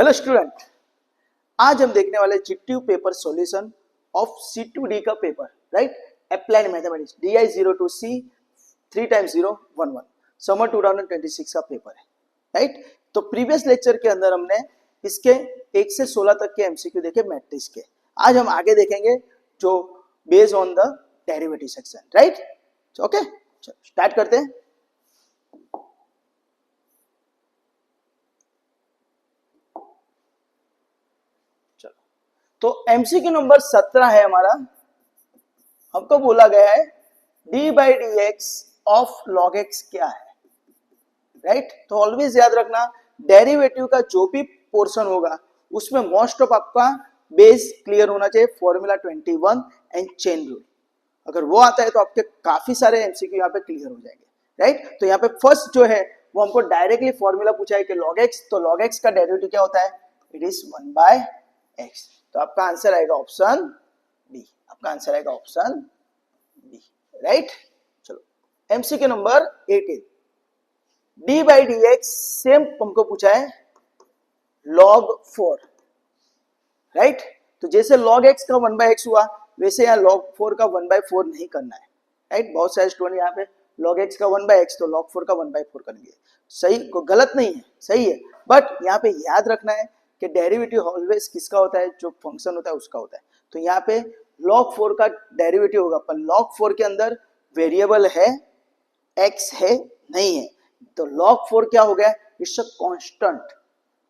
Hello student, आज हम देखने वाले GTU paper solution of C2D का paper, right. Applied mathematics DI 02C 3x011 summer 2026 का पेपर है, राइट। तो प्रीवियस लेक्चर के अंदर हमने इसके 1 से 16 तक के MCQ देखे मैट्रिक्स के। आज हम आगे देखेंगे जो based on the derivative section, right. Okay, चलो स्टार्ट करते हैं। तो MCQ नंबर 17 है हमारा। हमको बोला गया है d/dx ऑफ log x क्या है, राइट। तो ऑलवेज याद रखना, डेरिवेटिव का जो भी पोर्शन होगा उसमें मोस्ट ऑफ आपका बेस क्लियर होना चाहिए, फॉर्मूला 21 एंड चेन रूल। अगर वो आता है तो आपके काफी सारे MCQ यहाँ पे क्लियर हो जाएंगे, राइट। तो यहाँ पे फर्स्ट जो है वो हमको डायरेक्टली फॉर्मूला पूछा है कि log x, तो log x का डेरिवेटिव क्या होता है, इट इज 1/x। तो आपका आंसर आएगा ऑप्शन बी, आपका आंसर आएगा ऑप्शन बी, राइट। चलो MCQ नंबर 18, d/dx सेम हमको पूछा है log 4, राइट। तो जैसे log x का 1/x हुआ वैसे यहाँ log 4 का 1/4 नहीं करना है, राइट। बहुत सारे स्टूडेंट यहाँ पे log x का 1/x तो log 4 का 1/4 करेंगे। सही, गलत नहीं है, सही है, बट यहाँ पे याद रखना है कि डेरिवेटिव ऑलवेज किसका होता है, जो फंक्शन होता है उसका होता है। तो यहाँ पे log 4 का डेरिवेटिव होगा, पर log 4 के अंदर वेरिएबल है, x है नहीं है, तो log 4 क्या हो गया, इट्स अ कांस्टेंट।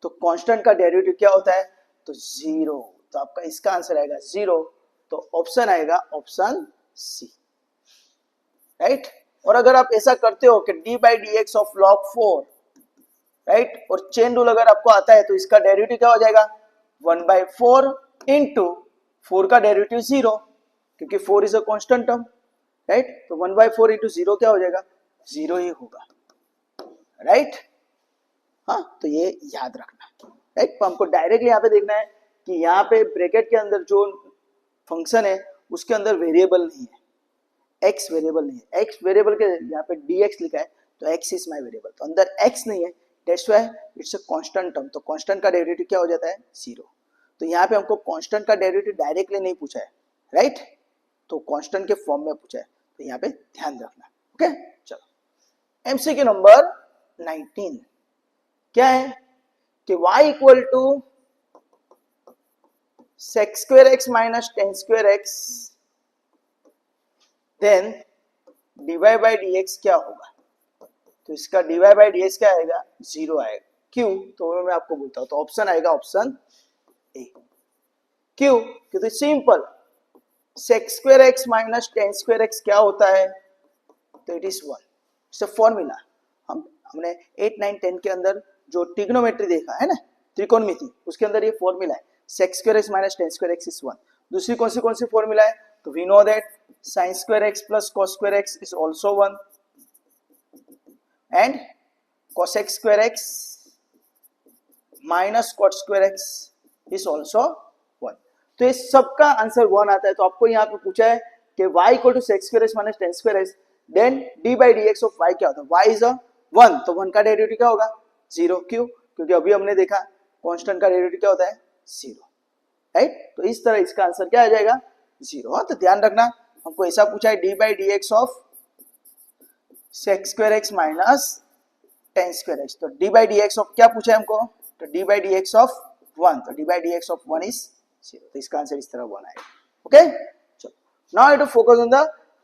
तो कांस्टेंट का डेरिवेटिव क्या होता है, तो 0। तो आपका इसका आंसर आएगा 0। तो ऑप्शन आएगा ऑप्शन सी, राइट। और अगर आप ऐसा करते हो कि d/dx ऑफ log 4, राइट, और चेन रूल अगर आपको आता है तो इसका डेरिवेटिव क्या हो जाएगा, 1/4 इंटू 4 का डेरिवेटिव 0, क्योंकि 4 is a constant term, right. तो 1/4 इंटू 0 क्या हो जाएगा, 0 ही होगा, राइट। हाँ, तो ये याद रखना, राइट। तो हमको डायरेक्टली यहाँ पे देखना है कि यहाँ पे ब्रैकेट के अंदर जो फंक्शन है उसके अंदर वेरिएबल नहीं है, x वेरिएबल नहीं है। x वेरिएबल के यहाँ पे dx लिखा है तो x इज माय वेरिएबल, तो अंदर x नहीं है, that's why it's a constant term. तो कांस्टेंट का डेरिवेटिव क्या हो जाता है, 0। तो यहाँ पे हमको कांस्टेंट का डेरिवेटिव डायरेक्टली नहीं पूछा है, राइट, तो कांस्टेंट के फॉर्म में पूछा है, तो यहाँ पे ध्यान रखना। ओके, चलो MCQ नंबर 19 क्या है कि y equal to sec² x minus tan² x then dy/dx क्या होगा। तो इसका dy/dx क्या आएगा, 0 आएगा। क्यों, तो मैं आपको बोलता हूं, तो ऑप्शन आएगा ऑप्शन ए। क्यों, क्योंकि simple sec² x minus tan² x क्या होता है, तो it is 1। It's a formula. हमने 8, 9, 10 के अंदर जो ट्रिग्नोमेट्री देखा है ना, त्रिकोणमिति, उसके अंदर ये फॉर्मूला है, sec² x minus tan² x is 1। दूसरी कौन सी फॉर्मूला है, तो we know that sin² x plus cos² x is also 1 and cosec² x minus cot² x is also 1। तो इस सबका आंसर 1 आता है। तो आपको यहाँ पे पूछा है कि y equal to sec² x minus tan² x then d/dx of y क्या होता है, y इज अ 1, तो 1 का डेरिवेटिव क्या होगा, 0। क्यों, क्योंकि अभी हमने देखा कांस्टेंट का डेरिवेटिव क्या होता है, 0, राइट। तो इस तरह इसका आंसर क्या आ जाएगा, 0। हाँ, तो ध्यान रखना, हमको ऐसा पूछा है d/dx of sec² x minus tan² x, तो d/dx ऑफ क्या पूछा है हमको, तो d/dx ऑफ 1, तो d/dx ऑफ 1 इज 0। तो इसका आंसर इस तरह 1 आएगा। ओके, चलो now I to focus on the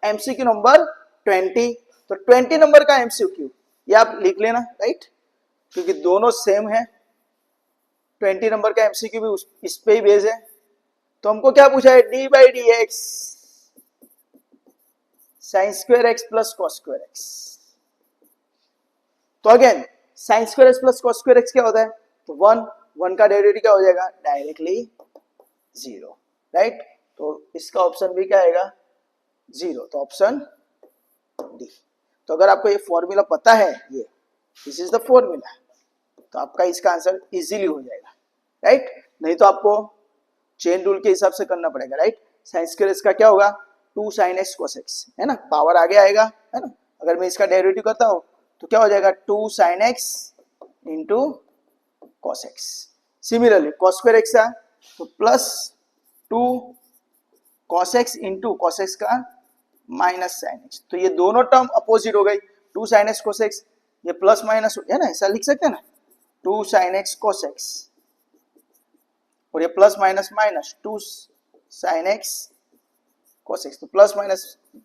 MCQ number 20। तो 20 नंबर का MCQ ये आप लिख लेना, राइट, क्योंकि दोनों सेम है। 20 नंबर का MCQ भी इस पे ही बेस है। तो हमको क्या पूछा है, d/dx sin² x plus cos² x। तो again sin² x plus cos² x क्या होता है, तो 1 का डेरिवेटिव क्या हो जाएगा, डायरेक्टली 0, राइट। तो इसका ऑप्शन भी क्या आएगा, 0। तो ऑप्शन डी। तो अगर आपको ये फॉर्मूला पता है, ये दिस इज द फॉर्मूला, तो आपका इसका आंसर इजीली हो जाएगा, राइट। नहीं तो आपको चेन रूल के हिसाब से करना पड़ेगा, राइट। sin² x का क्या होगा, 2 sin x cos x, है ना, पावर आगे आएगा, है ना। अगर मैं इसका डेरिवेटिव करता हूं तो क्या हो जाएगा, 2 sin x into cos x। Similarly cos square x था तो plus 2 cos x into cos x का माइनस साइन एक्स, तो ये दोनों टर्म अपोजिट हो गई, 2 sin x cos x, ये प्लस माइनस हो गया ना, ऐसा लिख सकते हैं ना, 2 sin x cos x और ये plus minus minus 2 sin x cos x, तो प्लस माइनस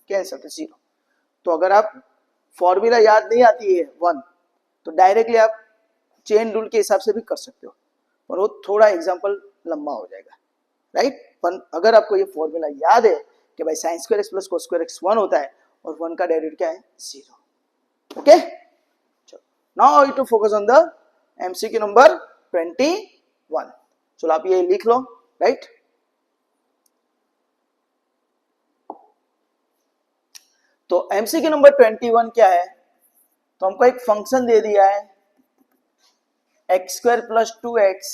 कैंसिल तो जीरो। तो अगर आप फॉर्मूला याद नहीं आती है 1 तो डायरेक्टली आप चेन रूल के हिसाब से भी कर सकते हो, पर वो थोड़ा एग्जांपल लंबा हो जाएगा, राइट। पर अगर आपको ये फॉर्मूला याद है कि भाई sin square x plus cos square x 1 होता है और 1 का डेरिवेटिव क्या है, 0। ओके, चलो now I to focus on the MCQ number 21। चलो आप ये लिख लो, राइट। तो एमसीक्यू नंबर 21 क्या है, तो हमको एक फंक्शन दे दिया है x square plus 2x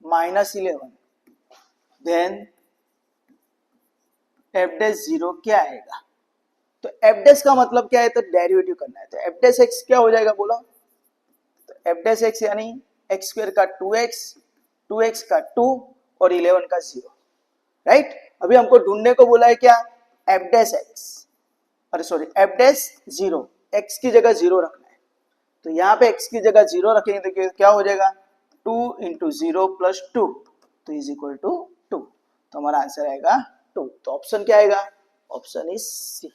minus 11, then f dash zero क्या आएगा। तो एफ डैश का मतलब क्या है, तो डेरिवेटिव करना है, तो एफ डैश एक्स क्या हो जाएगा बोलो, तो एफ डैश एक्स यानी एक्स स्क्वायर का 2x का 2 और 11 का 0, राइट। अभी हमको ढूंढने को बोला है क्या, एफ डैश एक्स, अरे sorry F dash zero, x की जगह 0 रखना है, तो यहाँ पे x की जगह 0 रखेंगे तो क्या हो जाएगा, 2 इंटू 0 प्लस 2 तो इज इक्वल टू 2, तो हमारा आंसर आएगा 2। तो ऑप्शन क्या आएगा, ऑप्शन इज सी,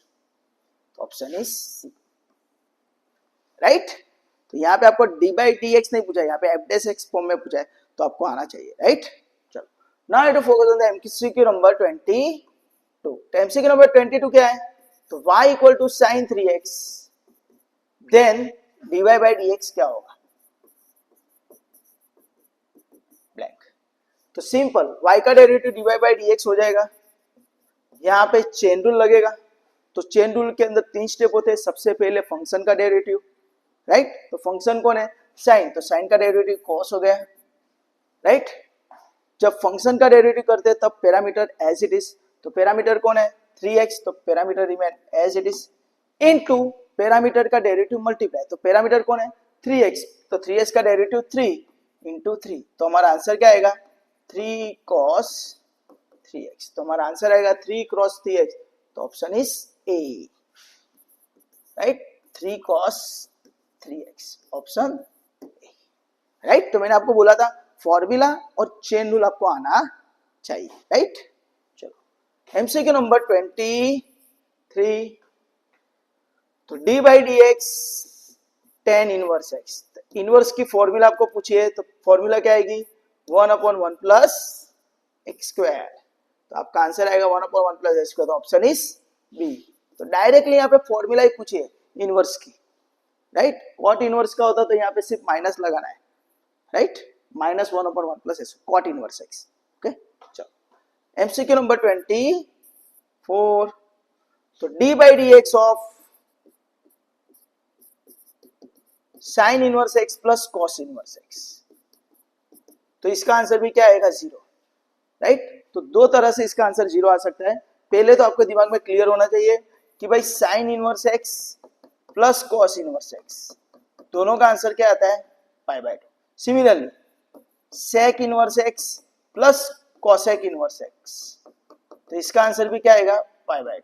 तो ऑप्शन इज सी, राइट। तो यहाँ पे आपको डी बाई डी एक्स नहीं पूछा, यहाँ पे एफ डैश एक्स फॉर्म में पूछा है, तो आपको आना चाहिए, राइट। चलो now I to focus on the MCQ number 22। तो एमसीक्यू नंबर 22 क्या है, तो y equal to sine 3x, then dy by dx क्या होगा, ब्लैंक। तो सिंपल y का डेरिवेटिव dy बाई dx हो जाएगा, यहाँ पे चेन रूल लगेगा, तो चेन रूल के अंदर 3 स्टेप होते हैं, सबसे पहले फंक्शन का डेरिवेटिव, राइट। तो फंक्शन कौन है, साइन, तो साइन का डेरिवेटिव कॉस हो गया, राइट। जब फंक्शन का डेरिवेटिव करते हैं तब पैरामीटर एज इट इज, तो पैरामीटर कौन है 3x, तो parameter remain as it is, into parameter का डेरिवेटिव मल्टीप्लाई, तो पैरामीटर कौन है 3x, तो 3x का डेरिवेटिव 3 इंटू 3, तो हमारा आंसर क्या आएगा 3 cos 3x, तो हमारा आंसर आएगा 3 क्रॉस 3x, तो option is A, right, 3 cos 3x, option A, right. तो मैंने आपको बोला था फॉर्मूला और चेन रूल आपको आना चाहिए, राइट। चलो एमसीक्यू नंबर 23, तो d by d x ten inverse x, inverse की फॉर्मूला आपको पूछी है, तो फॉर्मूला क्या आएगी 1/1 प्लस एक्स स्क्वायर, तो आपका आंसर आएगा 1/1 प्लस एक्स स्क्वायर, तो ऑप्शन इज बी। तो डायरेक्टली यहाँ पे फॉर्मूला ही पूछी है इनवर्स की, राइट। कॉट इनवर्स का होता तो यहाँ पे सिर्फ माइनस लगाना है, right, minus 1/1 plus x, cot inverse x. Okay, चलो एमसीक्यू नंबर 24, तो d by d x of sine inverse x plus cos inverse x, तो इसका आंसर भी क्या आएगा 0, राइट। तो दो तरह से इसका आंसर 0 आ सकता है। पहले तो आपको दिमाग में क्लियर होना चाहिए कि भाई sine inverse x plus cos inverse x दोनों का आंसर क्या आता है π/2। Similarly sec inverse x plus cosec inverse x, तो इसका आंसर भी क्या आएगा π/2।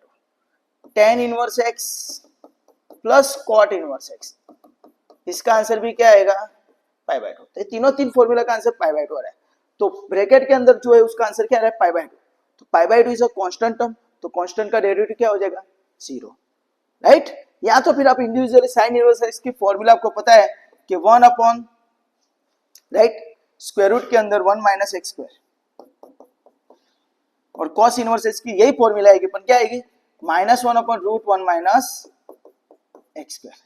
Tan inverse x plus cot inverse x, इसका आंसर भी क्या आएगा π/2। तो तीन फॉर्मूला का आंसर π/2 आ रहा है, तो ब्रैकेट के अंदर जो है उसका आंसर क्या आ रहा है π/2, तो π/2 इज अ कांस्टेंट टर्म, तो कांस्टेंट का डेरिवेटिव क्या हो जाएगा 0, राइट। या तो फिर आप इंडिविजुअली साइन इनवर्स एक्स की फॉर्मूला आपको पता है कि 1 अपॉन, राइट, स्क्वायर रूट के अंदर 1 माइनस एक्स स्क्वायर, और कॉस इनवर्स एक्स की यही फॉर्मूला आएगी, पर क्या आएगी -1 upon √1 minus x square,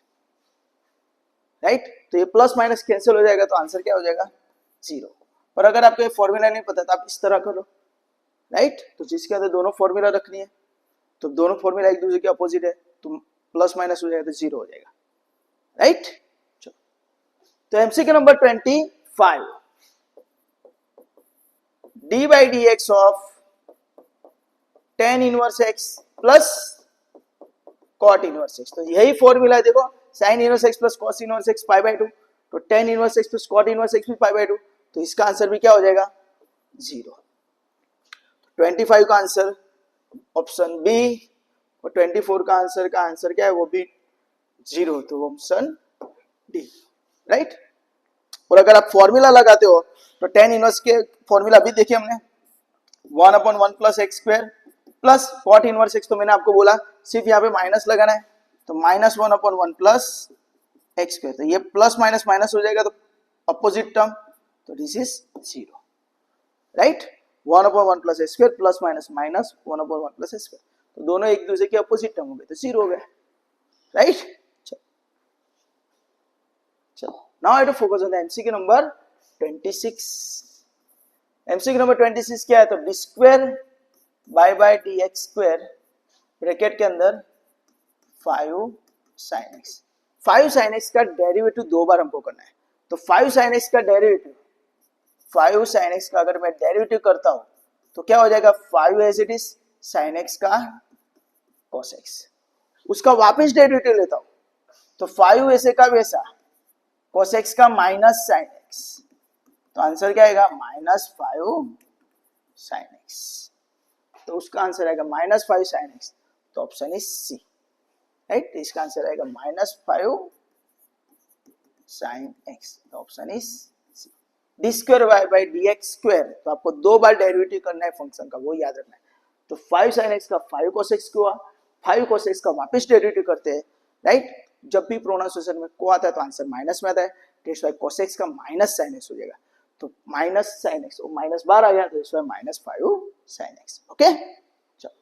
right. तो ये प्लस माइनस कैंसिल हो जाएगा, तो आंसर क्या हो जाएगा 0। पर अगर आपको ये फॉर्मूला नहीं पता तो आप इस तरह करो, राइट। तो जिसके अंदर दोनों फॉर्मूला रखनी है, तो दोनों फॉर्मूला एक दूसरे के अपोजिट है, तो प्लस माइनस हो जाएगा तो 0 हो जाएगा, राइट। चलो तो MCQ number 25, d by d x of tan inverse x plus cot inverse x, तो यही फॉर्मूला है, देखो sine inverse x plus cos inverse x π/2, तो tan inverse x plus cot inverse x भी पाई बाय 2, तो इसका answer भी क्या हो जाएगा 0। 25 का आंसर ऑप्शन बी और 24 का आंसर क्या है वो भी 0, तो ऑप्शन डी, राइट। और अगर आप फॉर्मूला लगाते हो तो tan इनवर्स के फॉर्मूला अभी देखिए हमने 1/1 plus x square plus cot inverse x, तो मैंने आपको बोला सिर्फ यहाँ पे माइनस लगाना है, तो -1/1 प्लस एक्स स्क्वायर, तो ये प्लस माइनस माइनस हो जाएगा तो अपोजिट टर्म, तो this is 0, right. 1/1 plus x square plus minus minus 1/1 plus x square, तो दोनों एक दूसरे के अपोजिट टर्म हो गए, तो 0 हो गया, राइट। चलो now I to focus on the MCQ number 26। MCQ number 26 क्या है, तो d square by d x square bracket के अंदर 5 sin x, 5 sin x का डेरिवेटिव दो बार हमको करना है, तो 5 sin x का डेरिवेटिव, 5 sin x का अगर मैं डेरिवेटिव करता हूं तो क्या हो जाएगा 5 as it is sin x का cos x, उसका वापस डेरिवेटिव लेता हूं तो 5 ऐसे का वैसा cos x का माइनस sin x, तो आंसर क्या आएगा -5 sin x, तो उसका आंसर आएगा -5 sin x, तो ऑप्शन इज सी, राइट। इसका आंसर आएगा -5 sin x, तो option is C. D square by d x square, तो आपको दो बार डेरिवेटिव करना है फंक्शन का, वो याद रखना है, तो 5 sin x का 5 cos x को 5 cos x का वापस डेरिवेटिव करते हैं, राइट। जब भी प्रोनाउंसिएशन में को आता है तो आंसर माइनस में आता है, तो इस बार cos x का माइनस sin x हो जाएगा, तो माइनस sin x, वो माइनस बार आ गया, तो इस बार -5 sin x, ओके। चलो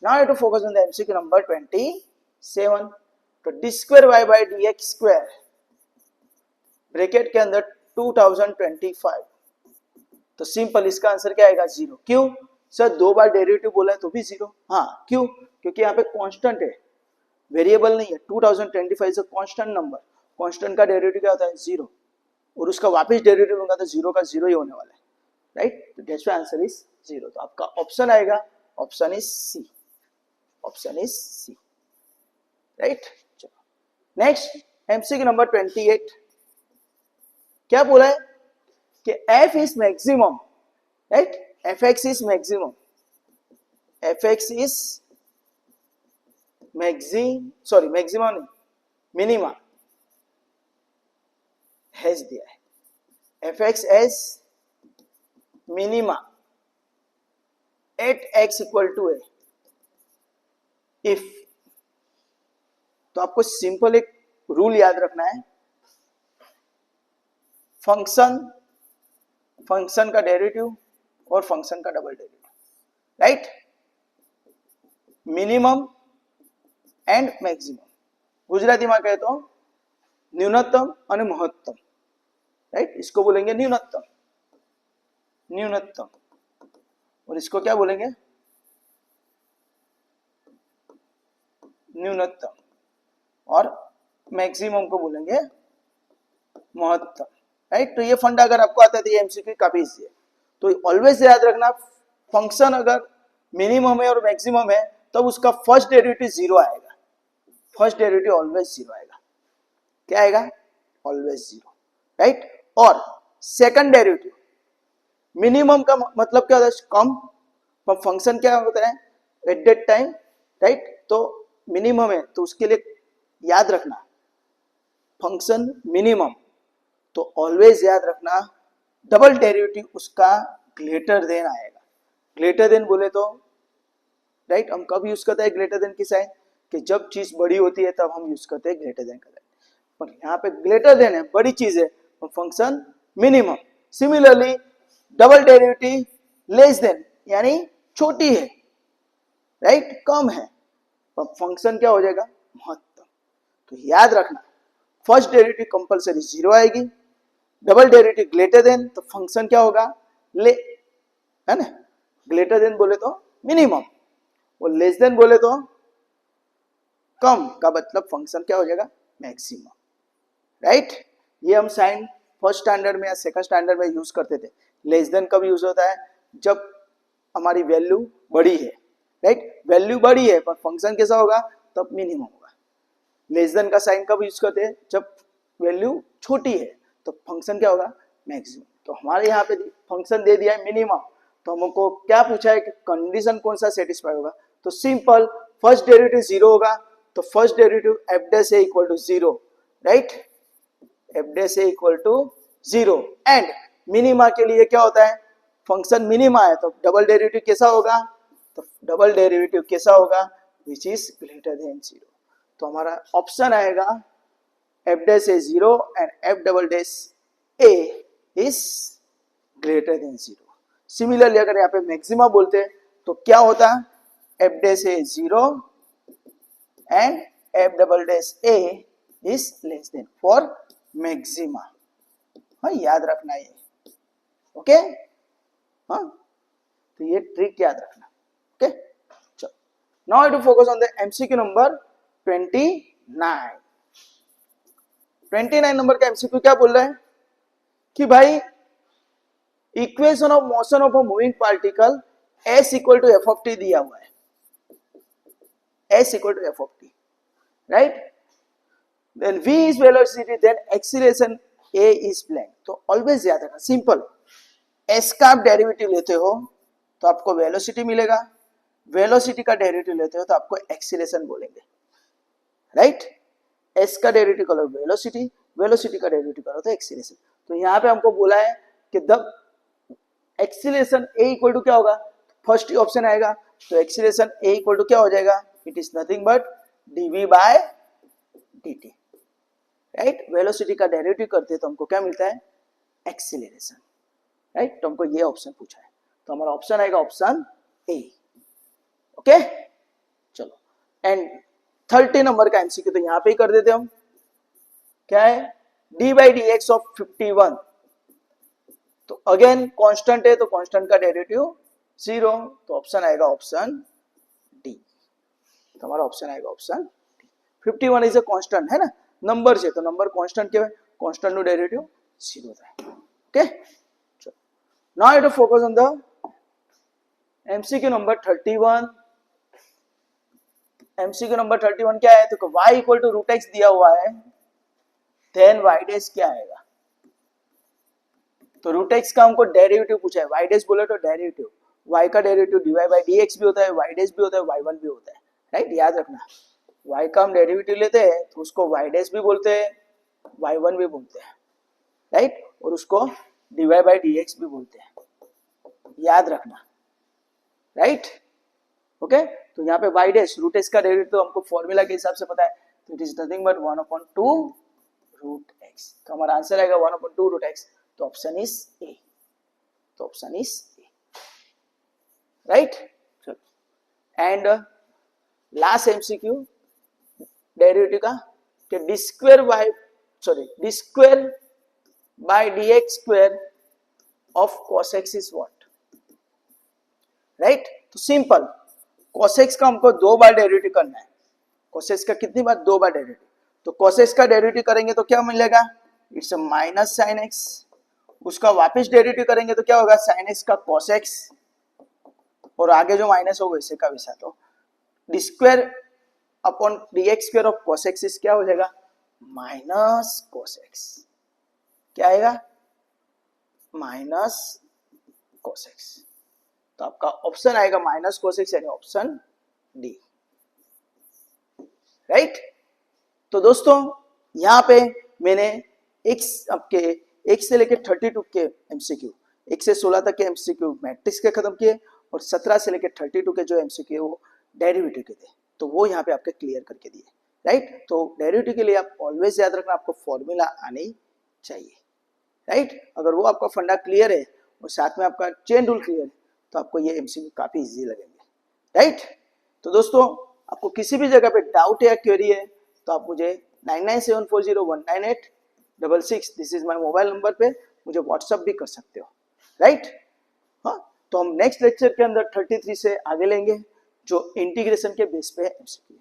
now I to focus on the MCQ number 27, तो d square y by d x square bracket के अंदर 2025, तो सिंपल इसका आंसर क्या आएगा 0, क्यों सर दो बार डेरिवेटिव बोला है तो भी 0, हाँ क्यों, क्योंकि यहाँ पे कांस्टेंट है, वेरिएबल नहीं है, 2025 is a constant number, constant का डेरिवेटिव क्या होता है 0, और उसका वापस डेरिवेटिव होगा तो 0 का 0 ही होने वाला है, राइट, तो दैट्स व्हाई आंसर इज 0, तो आपका ऑप्शन आएगा, option is C, option is C, right. चलो नेक्स्ट एमसीक्यू नंबर 28, क्या बोला है कि f is maximum, right, fx is maximum, fx is maximum नहीं, मिनिमा हैज दिया है, fx as minima at x equal to a, if, तो आपको सिंपल एक रूल याद रखना है, फंक्शन का डेरिवेटिव और फंक्शन का double derivative, right, minimum and maximum, Gujarati में कहे तो न्यूनतम और महत्तम, राइट, इसको बोलेंगे न्यूनतम, न्यूनतम, और इसको क्या बोलेंगे न्यूनतम, और मैक्सिमम को बोलेंगे महत्तम, राइट। तो ये फंडा अगर आपको आता है तो ये एमसीक्यू काफी इजी है, तो ऑलवेज याद रखना फंक्शन अगर मिनिमम है और मैक्सिमम है तब उसका फर्स्ट डेरिवेटिव 0 आएगा, फर्स्ट डेरिवेटिव ऑलवेज 0 आएगा, क्या आएगा ऑलवेज 0, राइट। और सेकंड डेरिवेटिव, मिनिमम का मतलब क्या होता है कम, पर फंक्शन क्या होता है एट दैट टाइम, राइट, तो मिनिमम है तो उसके लिए याद रखना फंक्शन मिनिमम, तो ऑलवेज याद रखना डबल डेरिवेटिव उसका ग्रेटर देन आएगा, ग्रेटर देन बोले तो, राइट, हम कब यूज करते हैं ग्रेटर देन की साइन, कि जब चीज बड़ी होती है तब हम यूज करते हैं ग्रेटर देन का साइन, पर यहाँ पे ग्रेटर देन है, बड़ी चीज है, तो function minimum, similarly double derivative less than यानी छोटी है, राइट, कम है, तो फंक्शन क्या हो जाएगा महत्तम, तो याद रखना फर्स्ट डेरिवेटिव कंपलसरी 0 आएगी, डबल डेरिवेटिव ग्रेटर देन तो फंक्शन क्या होगा ले, है ना, ग्रेटर देन बोले तो मिनिमम और लेस देन बोले तो कम, का मतलब फंक्शन क्या हो जाएगा मैक्सिमम, राइट। ये हम साइन फर्स्ट स्टैंडर्ड में या सेकंड स्टैंडर्ड में यूज करते थे, लेस देन कब यूज होता है जब हमारी वैल्यू बड़ी है, राइट, वैल्यू बड़ी है पर फंक्शन कैसा होगा तब मिनिमम होगा, लेस देन का साइन कब यूज करते हैं जब वैल्यू छोटी है तो फंक्शन क्या होगा, मैक्सिमम। तो हमारे यहाँ पे फंक्शन दे दिया है मिनिमम, तो हमको क्या पूछा है कि कंडीशन कौन सा सेटिस्फाई होगा, तो सिंपल फर्स्ट डेरिवेटिव 0 होगा, तो first derivative f dash a equal to 0, right, f dash a equal to 0। And minima के लिए क्या होता है, फंक्शन मिनिमा है तो डबल डेरिवेटिव कैसा होगा, तो डबल डेरिवेटिव कैसा होगा, विच इज ग्रेटर देन 0। तो हमारा ऑप्शन आएगा F dash A 0 and F double dash A is greater than 0। Similarly अगर यहाँ पे मैक्सिमा बोलते हैं तो क्या होता है, F dash A 0 and F double dash A is less than for maxima. हाँ, याद रखना ये, ओके। हाँ, तो ये ट्रिक याद रखना, ओके। चलो, now I to focus on the MCQ number 29। 29 नंबर का एमसीक्यू क्या बोल रहा है कि भाई equation of motion of a moving particle s equal to f of t दिया हुआ है, s equal to f of t, right, then v is velocity, then acceleration a is plain. तो ऑलवेज याद रखना, सिंपल, s का आप derivative लेते हो तो आपको वेलोसिटी मिलेगा, वेलोसिटी का डेरिवेटिव लेते हो तो आपको एक्सीलरेशन बोलेंगे, राइट। s का डेरिवेटिव करो वेलोसिटी, वेलोसिटी का डेरिवेटिव करो तो एक्सीलरेशन। तो यहाँ पे हमको बोला है कि the acceleration a equal to क्या होगा, फर्स्ट ऑप्शन आएगा, तो एक्सीलरेशन a इक्वल टू क्या हो जाएगा, it is nothing but dv by dt, right. Velocity का डेरिवेटिव करते हैं तो हमको क्या मिलता है, एक्सीलरेशन, राइट। तो हमको ये ऑप्शन पूछा है, तो हमारा ऑप्शन आएगा ऑप्शन ए, ओके। चलो, एंड 30 नंबर का एमसीक्यू तो यहां पे ही कर देते हम, क्या है, D by d x of 51। तो अगेन कांस्टेंट है तो कांस्टेंट का डेरिवेटिव 0, तो ऑप्शन आएगा ऑप्शन डी। तो हमारा ऑप्शन आएगा option D. 51 is a constant है ना, नंबर से, तो नंबर कांस्टेंट के कांस्टेंट नो डेरिवेटिव 0 होता है, ओके। चलो, now you to focus on the MCQ number 31। MCQ number 31 क्या है, तो y equal to root x दिया हुआ है, देन y डैश क्या आएगा, तो रूट एक्स का हमको डेरिवेटिव पूछा है, y डैश बोले तो डेरिवेटिव, y का डेरिवेटिव dy बाई dx भी होता है, y डैश भी होता है, y1 भी होता है, राइट। याद रखना, y का हम डेरिवेटिव लेते हैं तो उसको y डैश भी बोलते हैं, y1 भी बोलते हैं, राइट, और उसको dy बाई dx भी बोलते हैं, याद रखना, राइट, ओके। तो यहाँ पे y डैश रूट एक्स का डेरिवेटिव तो हमको फॉर्मूला के हिसाब से पता है, तो it is nothing but 1/2 root x. तो हमारा आंसर आएगा 1/2 रूट एक्स, तो ऑप्शन इज ए, तो ऑप्शन इज ए, राइट। चलो, एंड लास्ट एमसीक्यू डेरिवेटिव का, कि d square by d x square of cos x is what, right. तो simple, cos x का हमको 2 बार डेरिवेटिव करना है, cos x का कितनी बार, 2 बार डेरिवेटिव। तो cos x का डेरिवेटिव करेंगे तो क्या मिलेगा, इट्स माइनस साइन x, उसका वापस डेरिवेटिव करेंगे तो क्या होगा, साइन x का cos x, और आगे जो माइनस होगा वैसे का वैसा, तो d square upon D x square of cos x is क्या हो जाएगा, माइनस cos x, क्या आएगा, माइनस cos x। तो आपका ऑप्शन आएगा माइनस cos x, यानी ऑप्शन डी, राइट। तो दोस्तों यहाँ पे मैंने आपके 1 से लेकर 32 के एमसीक्यू, 1 से 16 तक के एमसीक्यू मैट्रिक्स के खत्म किए, और 17 से लेकर 32 के जो एमसीक्यू वो डेरिवेटिव के थे, तो वो यहाँ पे आपके क्लियर करके दिए, राइट। तो डेरिवेटिव के लिए आप ऑलवेज याद रखना, आपको फॉर्मूला आनी चाहिए, राइट। अगर वो आपका फंडा क्लियर है और साथ में आपका चेन रूल क्लियर है तो आपको ये एमसीक्यू काफी इजी लगेंगे, राइट। तो दोस्तों आपको किसी भी जगह पे डाउट या क्वेरी है तो आप मुझे 9974019866, this is my mobile number पे मुझे व्हाट्सएप भी कर सकते हो, राइट। हाँ, तो हम नेक्स्ट लेक्चर के अंदर 33 से आगे लेंगे जो इंटीग्रेशन के बेस पे एमसीक्यू,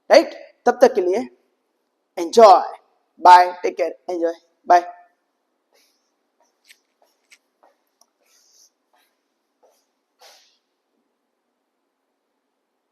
राइट। तब तक के लिए enjoy, bye, take care, enjoy, bye.